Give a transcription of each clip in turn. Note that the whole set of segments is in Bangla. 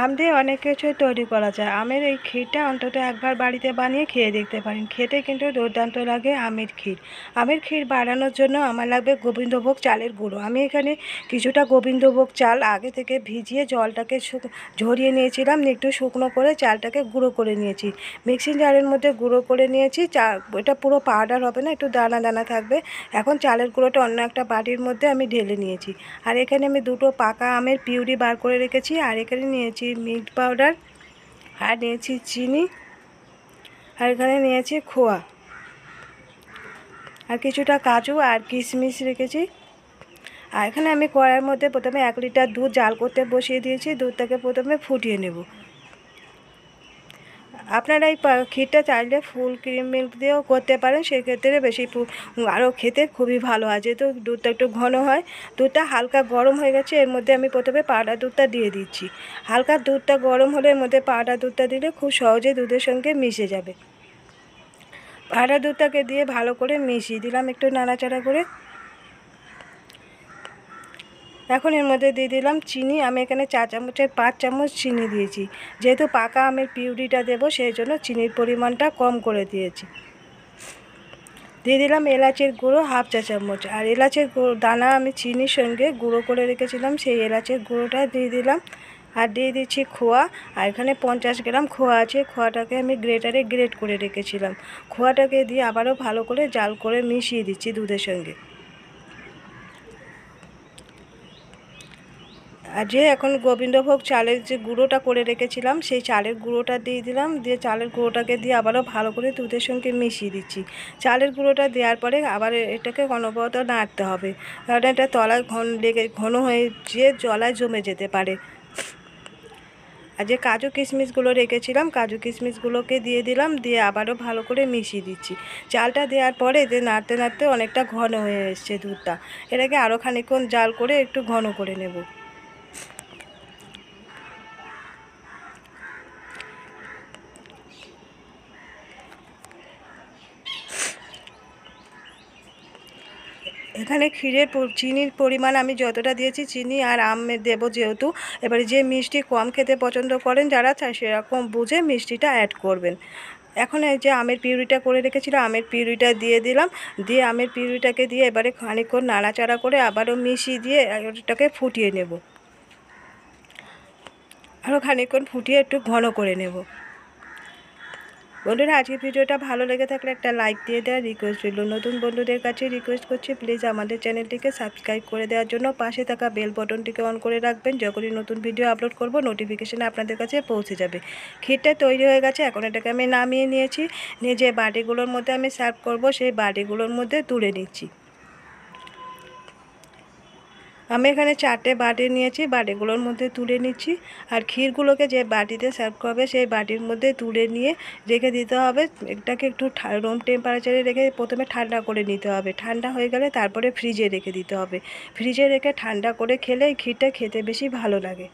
আম দিয়ে অনেক কিছুই তৈরি করা যায়। আমের এই ক্ষীরটা অন্তত একবার বাড়িতে বানিয়ে খেয়ে দেখতে পারেন। খেতে কিন্তু দুর্দান্ত লাগে আমের ক্ষীর। আমের ক্ষীর বানানোর জন্য আমার লাগবে গোবিন্দভোগ চালের গুঁড়ো। আমি এখানে কিছুটা গোবিন্দভোগ চাল আগে থেকে ভিজিয়ে জলটাকে ঝরিয়ে নিয়েছিলাম, একটু শুকনো করে চালটাকে গুঁড়ো করে নিয়েছি। মিক্সিং জারের মধ্যে গুঁড়ো করে নিয়েছি। এটা পুরো পাউডার হবে না, একটু দানা দানা থাকবে। এখন চালের গুঁড়োটা অন্য একটা বাটির মধ্যে আমি ঢেলে নিয়েছি। আর এখানে আমি দুটো পাকা আমের পিউরি বার করে রেখেছি। আর এখানে নিয়েছি মিল্ক পাউডার, আর নিয়েছি চিনি, আর এখানে নিয়েছি খোয়া, আর কিছুটা কাজু আর কিশমিশ রেখেছি। আর এখানে আমি কড়াইয়ের মধ্যে প্রথমে 1 লিটার দুধ জাল করতে বসিয়ে দিয়েছি। দুধটাকে প্রথমে ফুটিয়ে নেব। আপনারা এই ক্ষীরটা চাইলে ফুল ক্রিম মিল্ক দিয়েও করতে পারেন, সেক্ষেত্রে বেশি আরও খেতে খুবই ভালো হয়, যেহেতু দুধটা একটু ঘন হয়। দুধটা হালকা গরম হয়ে গেছে, এর মধ্যে আমি প্রথমে পাউডার দুধটা দিয়ে দিচ্ছি। হালকা দুধটা গরম হলে এর মধ্যে পাউডার দুধটা দিলে খুব সহজে দুধের সঙ্গে মিশে যাবে। পাউডার দুধটাকে দিয়ে ভালো করে মিশিয়ে দিলাম একটু নাড়াচাড়া করে। এখন এর মধ্যে দিয়ে দিলাম চিনি। আমি এখানে 4 চামচের 5 চামচ চিনি দিয়েছি। যেহেতু পাকা আমের পিউরিটা দেবো, সেই জন্য চিনির পরিমাণটা কম করে দিয়েছি। দিয়ে দিলাম এলাচের গুঁড়ো 1/2 চা চামচ। আর এলাচের দানা আমি চিনির সঙ্গে গুঁড়ো করে রেখেছিলাম, সেই এলাচের গুঁড়োটা দিয়ে দিলাম। আর দিয়ে দিচ্ছি খোয়া। আর এখানে 50 গ্রাম খোয়া আছে, খোয়াটাকে আমি গ্রেটারে গ্রেট করে রেখেছিলাম। খোয়াটাকে দিয়ে আবারও ভালো করে জাল করে মিশিয়ে দিচ্ছি দুধের সঙ্গে। আর যে এখন গোবিন্দভোগ চালের যে গুঁড়োটা করে রেখেছিলাম, সেই চালের গুঁড়োটা দিয়ে দিলাম। দিয়ে চালের গুঁড়োটাকে দিয়ে আবারও ভালো করে দুধের সঙ্গে মিশিয়ে দিচ্ছি। চালের গুঁড়োটা দেওয়ার পরে আবার এটাকে অনবরত নাড়তে হবে, কারণ এটা তলায় ঘন হয়ে যে জলায় জমে যেতে পারে। আর যে কাজু কিশমিশগুলো রেখেছিলাম, কাজু কিশমিশগুলোকে দিয়ে দিলাম। দিয়ে আবারও ভালো করে মিশিয়ে দিচ্ছি। চালটা দেওয়ার পরে যে নাড়তে নাড়তে অনেকটা ঘন হয়ে এসছে দুধটা। এটাকে আরও খানিকক্ষণ জাল করে একটু ঘন করে নেব। এখানে ক্ষীরের চিনির পরিমাণ আমি যতটা দিয়েছি, চিনি আর আম দেবো যেহেতু, এবারে যে মিষ্টি কম খেতে পছন্দ করেন যারা, সেরকম বুঝে মিষ্টিটা অ্যাড করবেন। এখন এই যে আমের পিউরিটা করে রেখেছিল, আমের পিউরিটা দিয়ে দিলাম। দিয়ে আমের পিউরিটাকে দিয়ে এবারে খানিকক্ষণ নাড়াচাড়া করে আবারও মিশিয়ে দিয়ে এটাকে ফুটিয়ে নেব। আরও খানিকক্ষণ ফুটিয়ে একটু ঘন করে নেব। বন্ধুরা, আজকের ভিডিওটা ভালো লেগে থাকলে একটা লাইক দিয়ে দেওয়ার রিকোয়েস্ট রইল। নতুন বন্ধুদের কাছে রিকোয়েস্ট করছি, প্লিজ আমাদের চ্যানেলটিকে সাবস্ক্রাইব করে দেওয়ার জন্য পাশে থাকা বেল বটনটিকে অন করে রাখবেন। যখনই নতুন ভিডিও আপলোড করব, নোটিফিকেশান আপনাদের কাছে পৌঁছে যাবে। ক্ষীরটা তৈরি হয়ে গেছে, এখন এটাকে আমি নামিয়ে নিয়েছি। নিয়ে যে বাটিগুলোর মধ্যে আমি সার্ভ করব, সেই বাটিগুলোর মধ্যে তুলে নিচ্ছি। আমি এখানে 4টে বাটি নিয়েছি, বাটিগুলোর মধ্যে তুলে নিচ্ছি। আর ক্ষীরগুলোকে যে বাটিতে সার্ভ করবে, সেই বাটির মধ্যে তুলে নিয়ে রেখে দিতে হবে। এটাকে একটু রুম টেম্পারেচারে রেখে প্রথমে ঠান্ডা করে নিতে হবে। ঠান্ডা হয়ে গেলে তারপরে ফ্রিজে রেখে দিতে হবে। ফ্রিজে রেখে ঠান্ডা করে খেলে এই ক্ষীরটা খেতে বেশি ভালো লাগে।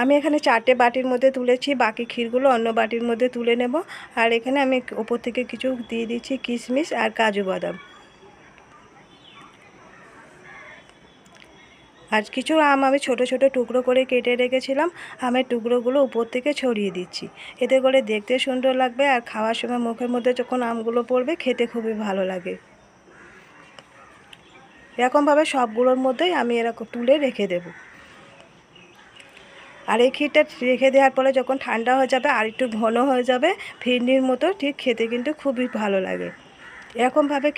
আমি এখানে 4টে বাটির মধ্যে তুলেছি, বাকি ক্ষীরগুলো অন্য বাটির মধ্যে তুলে নেব। আর এখানে আমি ওপর থেকে কিছু দিয়ে দিচ্ছি কিশমিশ আর কাজু বাদাম। আর কিছু আম আমি ছোট ছোট টুকরো করে কেটে রেখেছিলাম, আমের টুকরোগুলো উপর থেকে ছড়িয়ে দিচ্ছি। এতে করে দেখতে সুন্দর লাগবে, আর খাওয়ার সময় মুখের মধ্যে যখন আমগুলো পড়বে, খেতে খুবই ভালো লাগে। এরকমভাবে সবগুলোর মধ্যেই আমি এরকম তুলে রেখে দেব। আর এই ক্ষীরটা রেখে দেওয়ার পরে যখন ঠান্ডা হয়ে যাবে আর একটু ঘন হয়ে যাবে, ফিরনির মতো, ঠিক খেতে কিন্তু খুবই ভালো লাগে। এরকমভাবে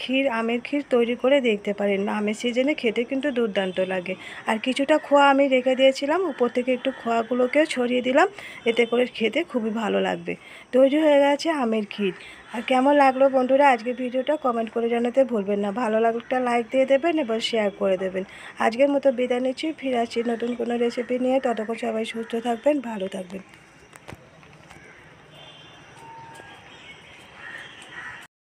আমের ক্ষীর তৈরি করে দেখতে পারেন। আমের সিজনে খেতে কিন্তু দুর্দান্ত লাগে। আর কিছুটা খোয়া আমি রেখে দিয়েছিলাম, উপর থেকে একটু খোয়াগুলোকেও ছড়িয়ে দিলাম, এতে করে খেতে খুবই ভালো লাগবে। তৈরি হয়ে গেছে আমের ক্ষীর। আর কেমন লাগলো বন্ধুরা আজকের ভিডিওটা কমেন্ট করে জানাতে ভুলবেন না। ভালো লাগলে একটা লাইক দিয়ে দেবেন এবং শেয়ার করে দেবেন। আজকের মতো বিদায় নিচ্ছি, ফিরে আসছি নতুন কোনো রেসিপি নিয়ে। ততক্ষণ সবাই সুস্থ থাকবেন, ভালো থাকবেন।